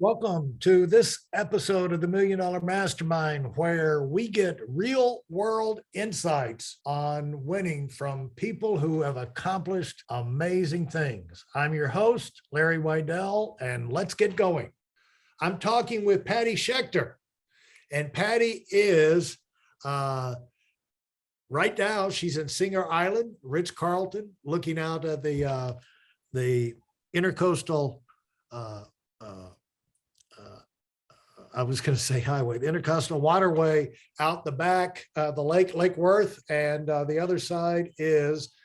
Welcome to this episode of the Million Dollar Mastermind, where we get real world insights on winning from people who have accomplished amazing things. I'm your host, Larry Weidel, and let's get going. I'm talking with Patti Schechter, and Patti is right now, she's in Singer Island, Ritz-Carlton, looking out at the intercoastal I was going to say highway, the intercoastal waterway out the back, the Lake Worth, and the other side is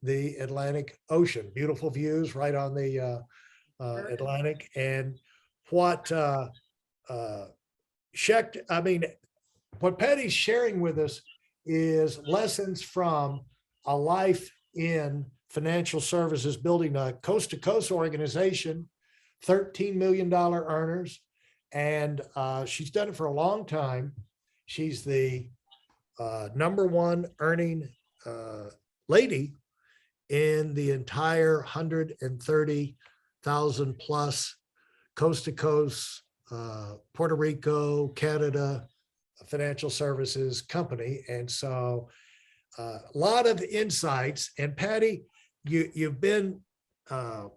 the Atlantic Ocean. Beautiful views right on the Atlantic. And what what Patti's sharing with us is lessons from a life in financial services, building a coast-to-coast organization, $13 million earners. And she's done it for a long time. She's the number one earning lady in the entire 130,000 plus coast to coast, Puerto Rico, Canada financial services company. And so a lot of insights. And Patti, you've been so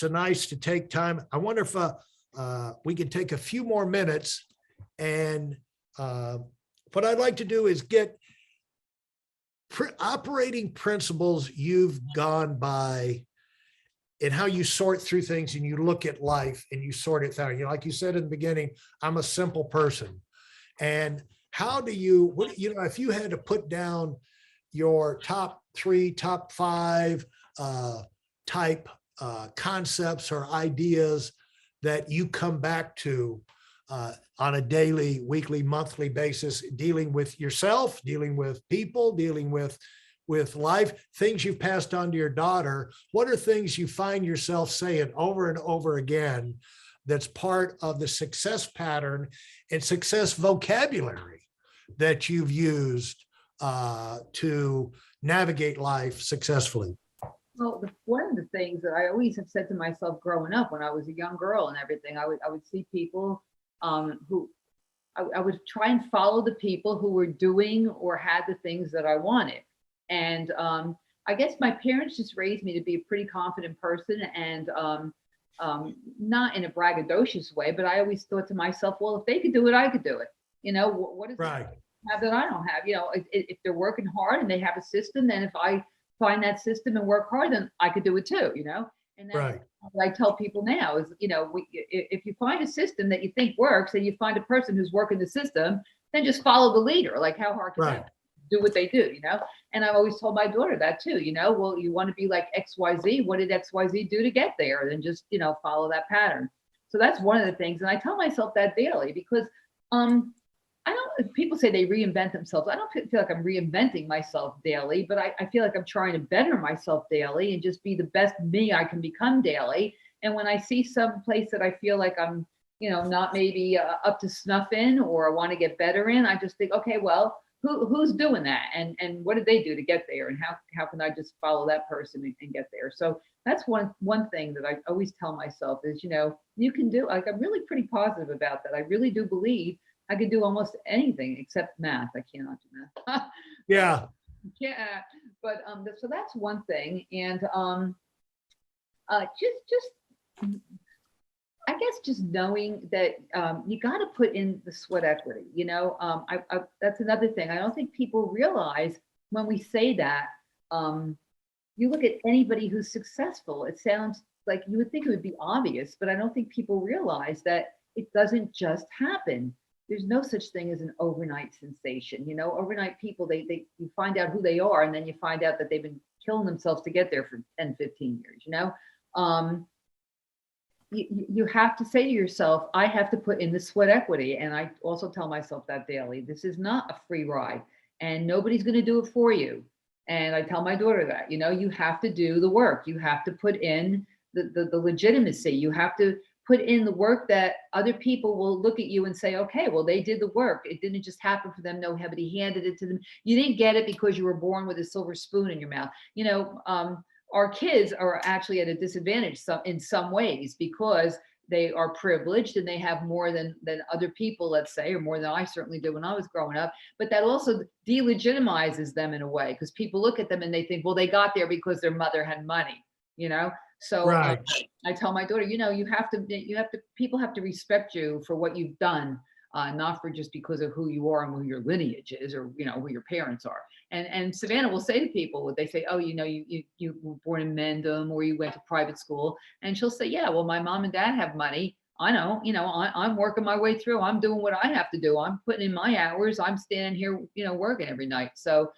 nice to take time. I wonder if we can take a few more minutes, and what I'd like to do is get operating principles you've gone by and how you sort through things and you look at life and you sort it out. Like you said in the beginning, I'm a simple person. And how do you, if you had to put down your top 3, top 5 type concepts or ideas that you come back to on a daily, weekly, monthly basis, dealing with yourself, dealing with people, dealing with life, things you've passed on to your daughter. What are things you find yourself saying over and over again that's part of the success pattern and success vocabulary that you've used to navigate life successfully? Well, one of the things that I always have said to myself growing up when I was a young girl and everything, I would see people who I would try and follow the people who were doing or had the things that I wanted. And I guess my parents just raised me to be a pretty confident person, and not in a braggadocious way, but I always thought to myself, well, if they could do it, I could do it. What is right. it have that I don't have? If they're working hard and they have a system, then if I find that system and work hard, then I could do it too, And that's right. what I tell people now is, if you find a system that you think works and you find a person who's working the system, then just follow the leader. Like, how hard can that do what they do, And I always told my daughter that too, well, you want to be like XYZ. What did XYZ do to get there? And just, follow that pattern. So that's one of the things. And I tell myself that daily because, people say they reinvent themselves. I don't feel like I'm reinventing myself daily, but I feel like I'm trying to better myself daily and just be the best me I can become daily. And when I see some place that I feel like I'm, not maybe up to snuff in, or I want to get better in, I just think, okay, well, who's doing that? And what did they do to get there? And how can I just follow that person and get there? So that's one thing that I always tell myself is, you can do, like, I'm really pretty positive about that. I really do believe I could do almost anything except math. I cannot do math. Yeah. Yeah. But so that's one thing. And I guess just knowing that you got to put in the sweat equity, that's another thing. I don't think people realize when we say that, you look at anybody who's successful, it sounds like you would think it would be obvious, but I don't think people realize that it doesn't just happen. There's no such thing as an overnight sensation. Overnight people, you find out who they are, and then you find out that they've been killing themselves to get there for 10, 15 years, You have to say to yourself, I have to put in the sweat equity. And I also tell myself that daily. This is not a free ride, and nobody's going to do it for you. And I tell my daughter that, you have to do the work. You have to put in the legitimacy. You have to put in the work that other people will look at you and say, okay, well, they did the work. It didn't just happen for them. Nobody handed it to them. You didn't get it because you were born with a silver spoon in your mouth. Our kids are actually at a disadvantage in some ways because they are privileged and they have more than other people, let's say, or more than I certainly did when I was growing up. But that also delegitimizes them in a way, because people look at them and they think, well, they got there because their mother had money, you know. So Right. I tell my daughter, you know, people have to respect you for what you've done, not for just because of who you are and who your lineage is, or you know who your parents are. And Savannah will say to people, they say, oh, you know, you were born in Mendham or you went to private school, and she'll say, yeah, well, my mom and dad have money. I know, you know, I'm working my way through. I'm doing what I have to do. I'm putting in my hours. I'm standing here, you know, working every night. So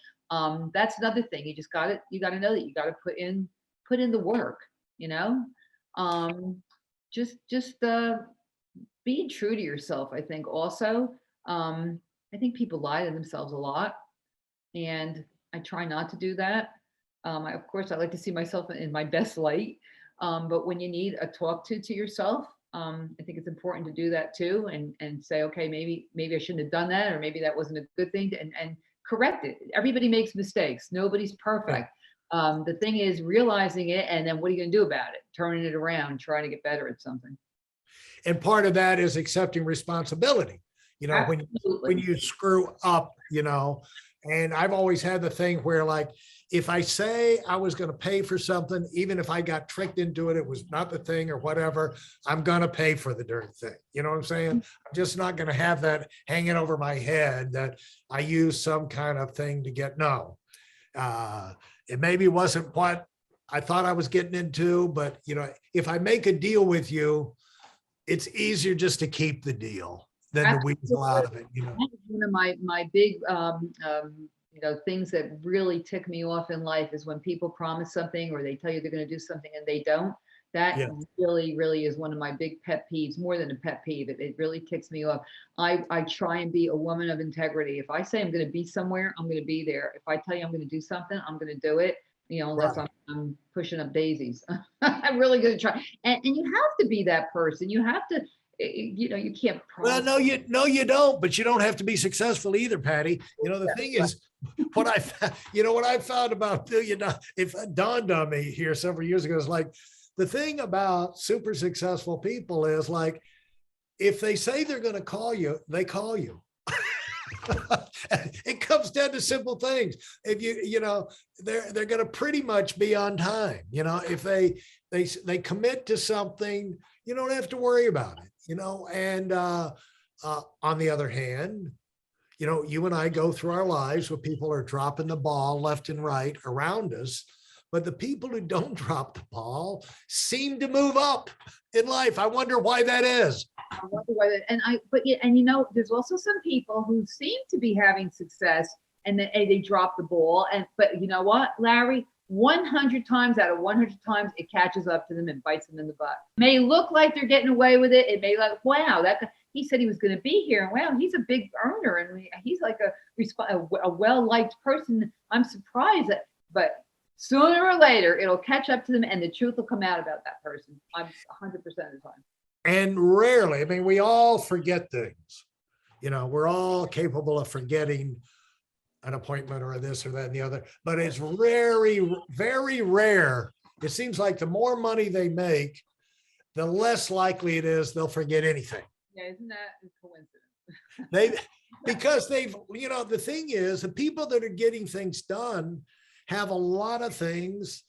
that's another thing. You got to know that you got to put in the work, you know. Um, just being true to yourself, I think also. I think people lie to themselves a lot, and I try not to do that. Of course, I like to see myself in my best light, but when you need a talk to yourself, I think it's important to do that too, and say, okay, maybe I shouldn't have done that, or maybe that wasn't a good thing, and correct it. Everybody makes mistakes. Nobody's Yeah. perfect. The thing is realizing it, and then what are you going to do about it? Turning it around, trying to get better at something. And part of that is accepting responsibility. You know, when Absolutely. you screw up, you know, and I've always had the thing where, like, if I say I was going to pay for something, even if I got tricked into it, it was not the thing or whatever, I'm going to pay for the darn thing. You know what I'm saying? I'm just not going to have that hanging over my head that I use some kind of thing to get, no. It maybe wasn't what I thought I was getting into, but, you know, if I make a deal with you, it's easier just to keep the deal than to weasel Absolutely. out of it, you know? That is one of my big you know, things that really tick me off in life is when people promise something or they tell you they're going to do something and they don't. That Yeah. really is one of my big pet peeves, more than a pet peeve. It really ticks me off. I try and be a woman of integrity. If I say I'm going to be somewhere, I'm going to be there. If I tell you I'm going to do something, I'm going to do it. You know, unless Right. I'm pushing up daisies. I'm really going to try. And you have to be that person. You have to, you know, you can't Well, promise. no, you don't, but you don't have to be successful either, Patty. You know, the thing is, what I found about if it dawned on me here several years ago, is like, the thing about super successful people is, like, if they say they're going to call you, they call you. It comes down to simple things. If they're going to pretty much be on time. You know, if they commit to something, you don't have to worry about it. You know, and on the other hand, you know, you and I go through our lives where people are dropping the ball left and right around us. But the people who don't drop the ball seem to move up in life. I wonder why that is. I wonder why and but yeah, and you know, there's also some people who seem to be having success and they drop the ball. But you know what, Larry? 100 times out of 100 times, it catches up to them and bites them in the butt. It may look like they're getting away with it. It may like, wow, he said he was going to be here, and wow, he's a big earner, and he's like a well-liked person. I'm surprised but sooner or later, it'll catch up to them, and the truth will come out about that person. I'm 100% of the time. And rarely, I mean, we all forget things. You know, we're all capable of forgetting an appointment or this or that and the other, but it's very, very rare. It seems like the more money they make, the less likely it is they'll forget anything. Yeah, isn't that a coincidence? They, because the thing is, the people that are getting things done have a lot of things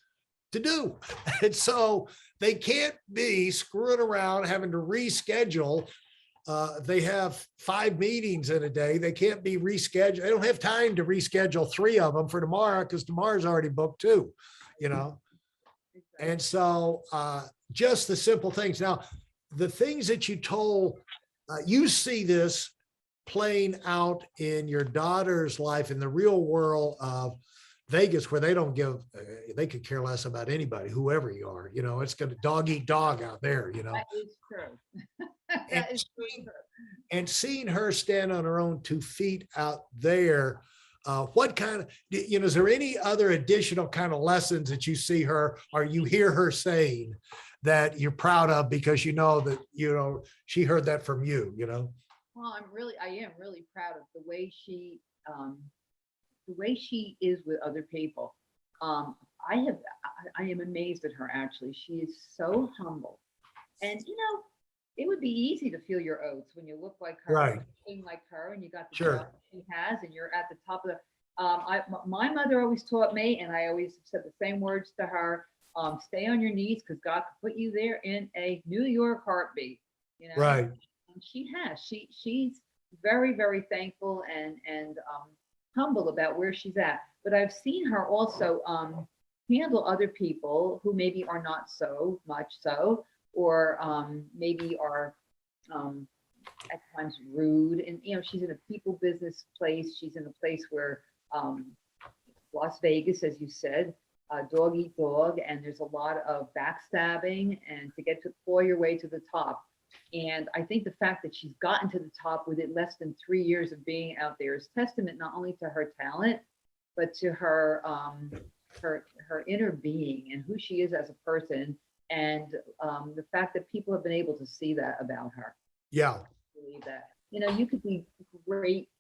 to do. And so they can't be screwing around having to reschedule. They have 5 meetings in a day. They can't be rescheduled. They don't have time to reschedule 3 of them for tomorrow because tomorrow's already booked too, you know? And so just the simple things. Now, the things that you told, you see this playing out in your daughter's life in the real world of Vegas, where they don't they could care less about anybody, whoever you are. You know, it's going to dog eat dog out there, you know. That is true. And, That is true. and seeing her stand on her own 2 feet out there, what kind of, is there any other additional kind of lessons that you see her or you hear her saying that you're proud of because you know that, she heard that from you, you know? Well, I am really proud of the way she is with other people. Um, I am amazed at her actually. She is so humble. And you know, it would be easy to feel your oats when you look like her, Right. sing like her, and you got the job Sure. she has, and you're at the top of the. My mother always taught me, and I always said the same words to her: stay on your knees because God could put you there in a New York heartbeat. You know, Right. and she has. She's very very thankful and humble about where she's at. But I've seen her also handle other people who maybe are not so much so, or maybe are um, at times rude. And she's in a people business place. She's in a place where um, Las Vegas, as you said, dog eat dog, and there's a lot of backstabbing and to get to claw your way to the top. And I think the fact that she's gotten to the top within less than 3 years of being out there is testament not only to her talent, but to her inner being and who she is as a person, and the fact that people have been able to see that about her. Yeah. Believe that you could be great,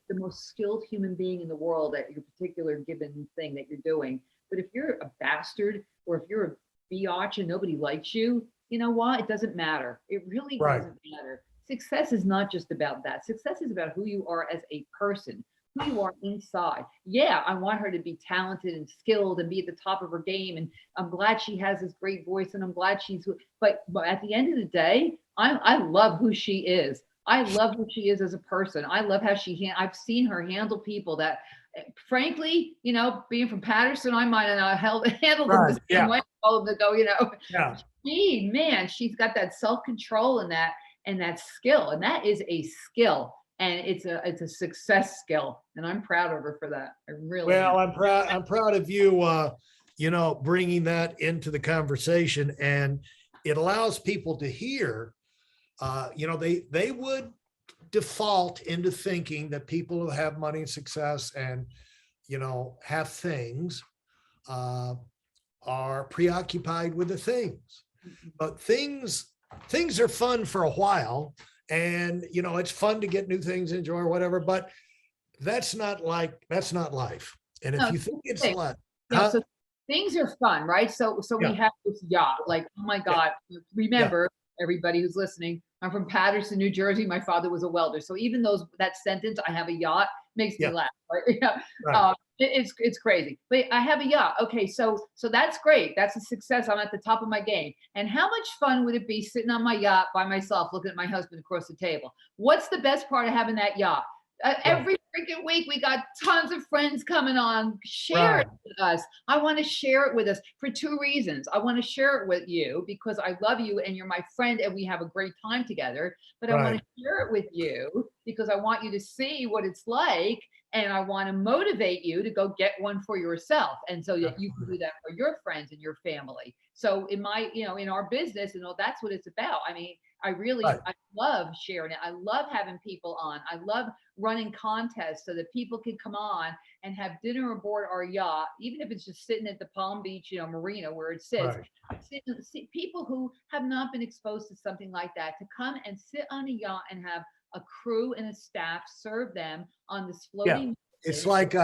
the most skilled human being in the world at your particular given thing that you're doing, but if you're a bastard or if you're a biatch and nobody likes you, you know what? It doesn't matter. It really Right. doesn't matter. Success is not just about that. Success is about who you are as a person, who you are inside. Yeah, I want her to be talented and skilled and be at the top of her game. And I'm glad she has this great voice, and I'm glad but at the end of the day, I love who she is. I love who she is as a person. I love how I've seen her handle people that, frankly, being from Patterson, I might have not handled them the Right. same Yeah. way. All of them to go, Yeah. man, she's got that self-control and that skill, and that is a skill, and it's a success skill, and I'm proud of her for that. I really Well, am. I'm proud of you, bringing that into the conversation, and it allows people to hear, they would default into thinking that people who have money and success and, have things, uh, are preoccupied with the things. But things are fun for a while, and it's fun to get new things, enjoy or whatever, but that's not life. And if No, you think it's thing. like, huh? So things are fun, right? So we Yeah. have this yacht. Like, oh my Yeah. God. Yeah. Remember, everybody who's listening, I'm from Patterson, New Jersey. My father was a welder. So even that sentence, I have a yacht, makes me Yeah. laugh. Right? Yeah. Right. It's crazy. But I have a yacht. Okay, so that's great. That's a success. I'm at the top of my game. And how much fun would it be sitting on my yacht by myself, looking at my husband across the table? What's the best part of having that yacht? Right. Every freaking week, we got tons of friends coming on. Share Right. it with us. I want to share it with us for two reasons. I want to share it with you because I love you and you're my friend and we have a great time together. But I want Right. to share it with you because I want you to see what it's like, and I want to motivate you to go get one for yourself, and so that you can do that for your friends and your family. So in our business, that's what it's about. I mean, Right. I love sharing it. I love having people on. I love running contests so that people can come on and have dinner aboard our yacht, even if it's just sitting at the Palm Beach, marina where it sits. Right. See people who have not been exposed to something like that to come and sit on a yacht and have a crew and a staff serve them on this Yeah. floating. It's like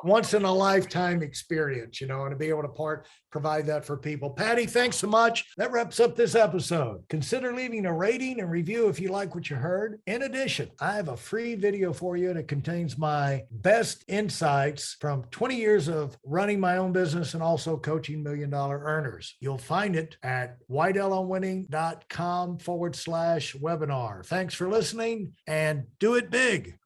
once in a lifetime experience, and to be able to provide that for people. Patty, thanks so much. That wraps up this episode. Consider leaving a rating and review if you like what you heard. In addition, I have a free video for you, and it contains my best insights from 20 years of running my own business and also coaching $1 million earners. You'll find it at whiteelonwinning.com/webinar. Thanks for listening, and do it big.